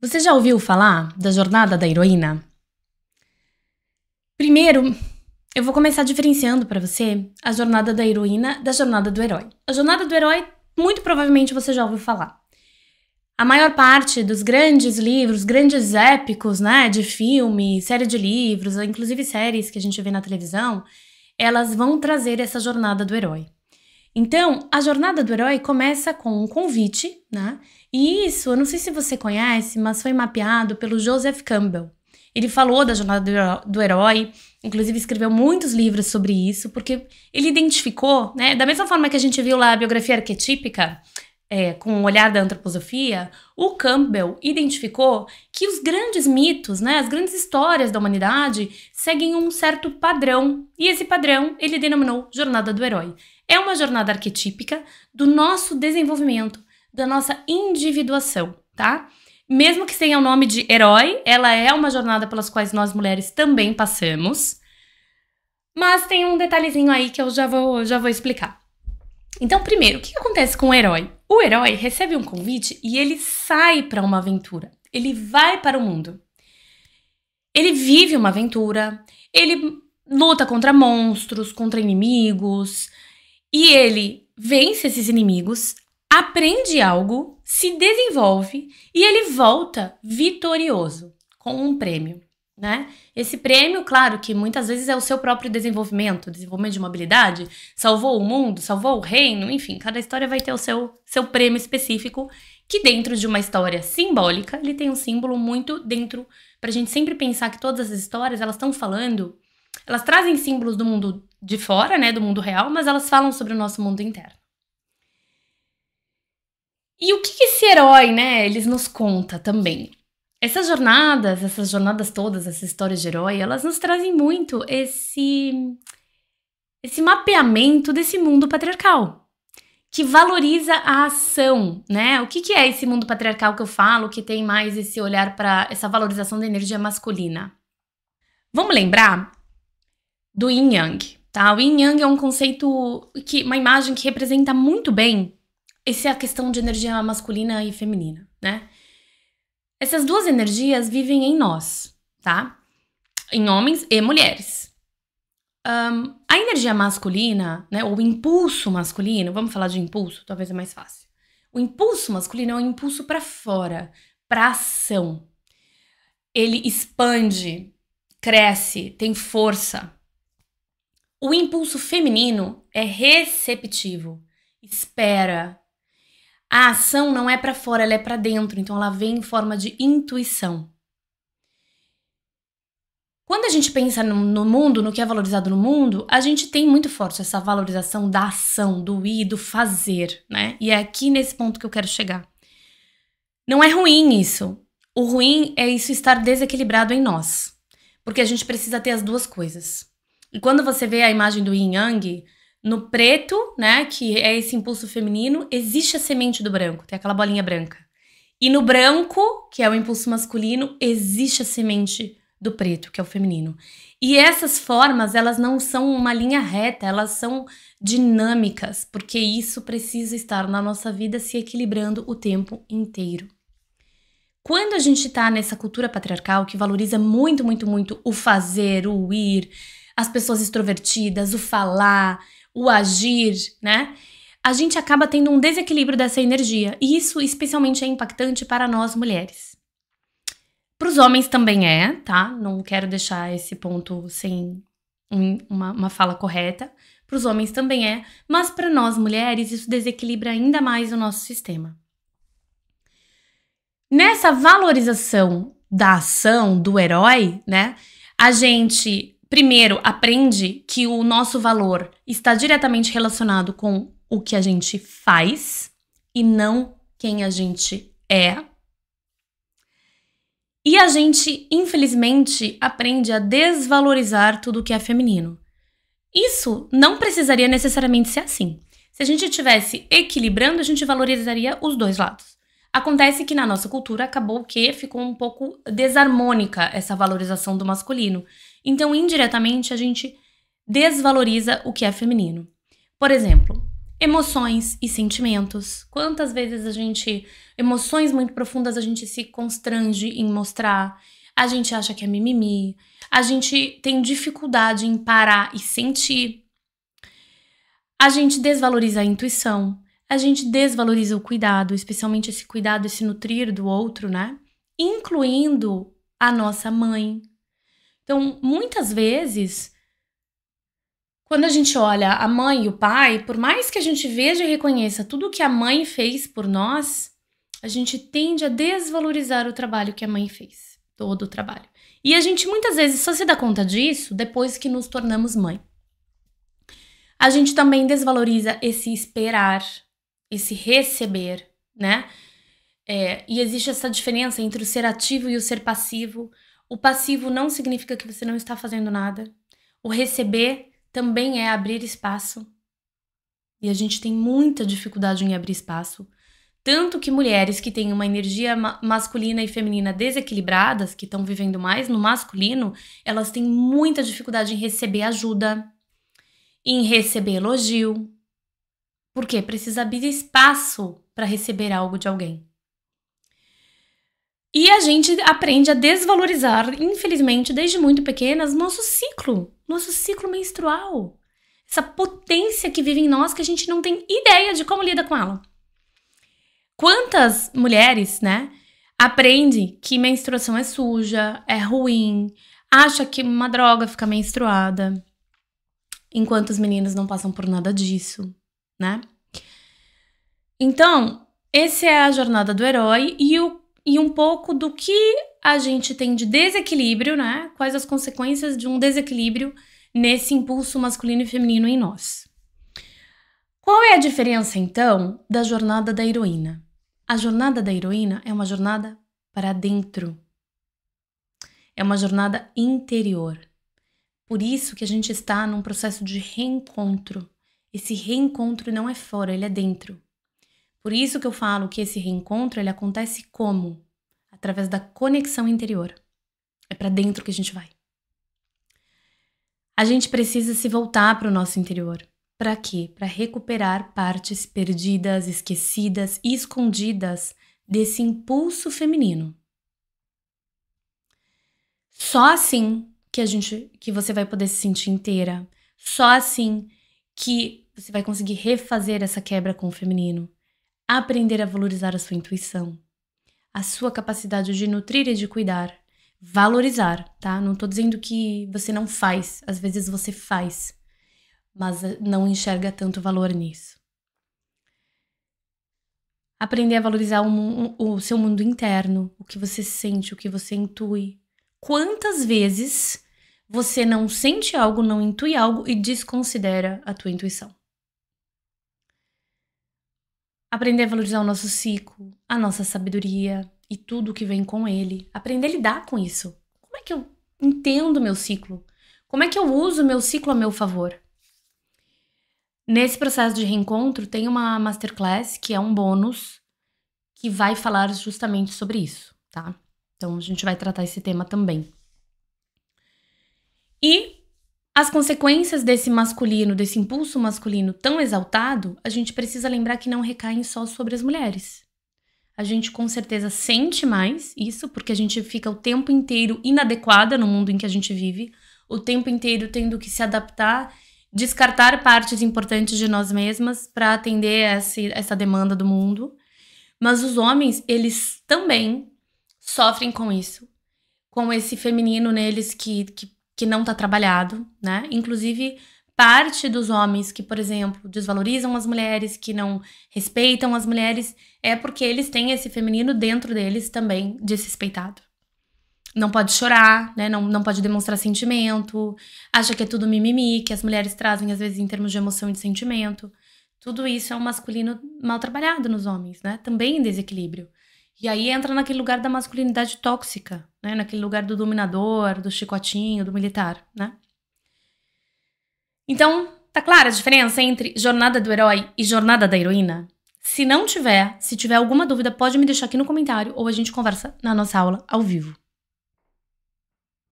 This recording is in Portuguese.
Você já ouviu falar da jornada da heroína? Primeiro, eu vou começar diferenciando para você a jornada da heroína da jornada do herói. A jornada do herói, muito provavelmente você já ouviu falar. A maior parte dos grandes livros, grandes épicos, né, de filme, série de livros, inclusive séries que a gente vê na televisão, elas vão trazer essa jornada do herói. Então, a jornada do herói começa com um convite, né? E isso, eu não sei se você conhece, mas foi mapeado pelo Joseph Campbell. Ele falou da jornada do herói, inclusive escreveu muitos livros sobre isso, porque ele identificou, né? Da mesma forma que a gente viu lá a biografia arquetípica, com o olhar da antroposofia, o Campbell identificou que os grandes mitos, né, as grandes histórias da humanidade seguem um certo padrão. E esse padrão ele denominou jornada do herói. É uma jornada arquetípica do nosso desenvolvimento, da nossa individuação, tá? Mesmo que tenha o nome de herói, ela é uma jornada pelas quais nós mulheres também passamos. Mas tem um detalhezinho aí que eu já vou explicar. Então, primeiro, o que acontece com o herói? O herói recebe um convite e ele sai para uma aventura. Ele vai para o mundo. Ele vive uma aventura, ele luta contra monstros, contra inimigos, e ele vence esses inimigos, aprende algo, se desenvolve e ele volta vitorioso com um prêmio, né? Esse prêmio, claro, que muitas vezes é o seu próprio desenvolvimento de uma habilidade, salvou o mundo, salvou o reino, enfim, cada história vai ter o seu prêmio específico, que dentro de uma história simbólica, ele tem um símbolo muito dentro, pra gente sempre pensar que todas as histórias, elas estão falando, elas trazem símbolos do mundo de fora, né, do mundo real, mas elas falam sobre o nosso mundo interno. E o que esse herói, né, eles nos conta também? Essas jornadas todas, essas histórias de herói, elas nos trazem muito esse mapeamento desse mundo patriarcal, que valoriza a ação, né? O que é esse mundo patriarcal que eu falo, que tem mais esse olhar para essa valorização da energia masculina? Vamos lembrar do Yin Yang, tá? O Yin Yang é um conceito, uma imagem que representa muito bem essa questão de energia masculina e feminina, né? Essas duas energias vivem em nós, tá? Em homens e mulheres. A energia masculina, né, ou o impulso masculino, vamos falar de impulso, talvez é mais fácil. O impulso masculino é um impulso para fora, para ação. Ele expande, cresce, tem força. O impulso feminino é receptivo, espera. A ação não é para fora, ela é para dentro, então ela vem em forma de intuição. Quando a gente pensa no mundo, no que é valorizado no mundo, a gente tem muito forte essa valorização da ação, do ir, do fazer, né? E é aqui nesse ponto que eu quero chegar. Não é ruim isso. O ruim é isso estar desequilibrado em nós, porque a gente precisa ter as duas coisas. E quando você vê a imagem do Yin Yang, no preto, né, que é esse impulso feminino, existe a semente do branco, tem aquela bolinha branca. E no branco, que é o impulso masculino, existe a semente do preto, que é o feminino. E essas formas, elas não são uma linha reta, elas são dinâmicas, porque isso precisa estar na nossa vida se equilibrando o tempo inteiro. Quando a gente tá nessa cultura patriarcal que valoriza muito, muito, muito o fazer, o ir, as pessoas extrovertidas, o falar, o agir, né? A gente acaba tendo um desequilíbrio dessa energia. E isso especialmente é impactante para nós mulheres. Para os homens também é, tá? Não quero deixar esse ponto sem uma fala correta. Para os homens também é. Mas para nós mulheres isso desequilibra ainda mais o nosso sistema. Nessa valorização da ação, do herói, né? A gente primeiro aprende que o nosso valor está diretamente relacionado com o que a gente faz e não quem a gente é. E a gente, infelizmente, aprende a desvalorizar tudo que é feminino. Isso não precisaria necessariamente ser assim. Se a gente estivesse equilibrando, a gente valorizaria os dois lados. Acontece que na nossa cultura acabou que ficou um pouco desarmônica essa valorização do masculino. Então, indiretamente, a gente desvaloriza o que é feminino. Por exemplo, emoções e sentimentos. Quantas vezes emoções muito profundas a gente se constrange em mostrar, a gente acha que é mimimi, a gente tem dificuldade em parar e sentir, a gente desvaloriza a intuição, a gente desvaloriza o cuidado, especialmente esse cuidado, esse nutrir do outro, né? Incluindo a nossa mãe. Então, muitas vezes, quando a gente olha a mãe e o pai, por mais que a gente veja e reconheça tudo o que a mãe fez por nós, a gente tende a desvalorizar o trabalho que a mãe fez, todo o trabalho. E a gente muitas vezes só se dá conta disso depois que nos tornamos mãe. A gente também desvaloriza esse esperar, esse receber, né? E existe essa diferença entre o ser ativo e o ser passivo. O passivo não significa que você não está fazendo nada. O receber também é abrir espaço. E a gente tem muita dificuldade em abrir espaço. Tanto que mulheres que têm uma energia masculina e feminina desequilibradas, que estão vivendo mais no masculino, elas têm muita dificuldade em receber ajuda, em receber elogio. Por quê? Precisa abrir espaço para receber algo de alguém. E a gente aprende a desvalorizar, infelizmente, desde muito pequenas, nosso ciclo menstrual. Essa potência que vive em nós que a gente não tem ideia de como lida com ela. Quantas mulheres, né, aprendem que menstruação é suja, é ruim, acha que é uma droga ficar menstruada, enquanto os meninos não passam por nada disso, né? Então, essa é a jornada do herói e um pouco do que a gente tem de desequilíbrio, né? Quais as consequências de um desequilíbrio nesse impulso masculino e feminino em nós. Qual é a diferença, então, da jornada da heroína? A jornada da heroína é uma jornada para dentro. É uma jornada interior. Por isso que a gente está num processo de reencontro. Esse reencontro não é fora, ele é dentro. Por isso que eu falo que esse reencontro ele acontece como? Através da conexão interior. É para dentro que a gente vai. A gente precisa se voltar para o nosso interior. Para quê? Para recuperar partes perdidas, esquecidas e escondidas desse impulso feminino. Só assim que você vai poder se sentir inteira. Só assim que você vai conseguir refazer essa quebra com o feminino. Aprender a valorizar a sua intuição, a sua capacidade de nutrir e de cuidar. Valorizar, tá? Não tô dizendo que você não faz, às vezes você faz, mas não enxerga tanto valor nisso. Aprender a valorizar o seu mundo interno, o que você sente, o que você intui. Quantas vezes você não sente algo, não intui algo e desconsidera a tua intuição? Aprender a valorizar o nosso ciclo, a nossa sabedoria e tudo que vem com ele. Aprender a lidar com isso. Como é que eu entendo o meu ciclo? Como é que eu uso o meu ciclo a meu favor? Nesse processo de reencontro, tem uma masterclass, que é um bônus, que vai falar justamente sobre isso, tá? Então, a gente vai tratar esse tema também. E as consequências desse masculino, desse impulso masculino tão exaltado, a gente precisa lembrar que não recaem só sobre as mulheres. A gente com certeza sente mais isso, porque a gente fica o tempo inteiro inadequada no mundo em que a gente vive, o tempo inteiro tendo que se adaptar, descartar partes importantes de nós mesmas para atender essa demanda do mundo. Mas os homens, eles também sofrem com isso, com esse feminino neles que não tá trabalhado, né? Inclusive, parte dos homens que, por exemplo, desvalorizam as mulheres, que não respeitam as mulheres, é porque eles têm esse feminino dentro deles também desrespeitado. Não pode chorar, né? Não pode demonstrar sentimento, acha que é tudo mimimi, que as mulheres trazem, às vezes, em termos de emoção e de sentimento. Tudo isso é um masculino mal trabalhado nos homens, né? Também em desequilíbrio. E aí entra naquele lugar da masculinidade tóxica, né? Naquele lugar do dominador, do chicotinho, do militar, né? Então, tá clara a diferença entre jornada do herói e jornada da heroína? Se tiver alguma dúvida, pode me deixar aqui no comentário ou a gente conversa na nossa aula ao vivo.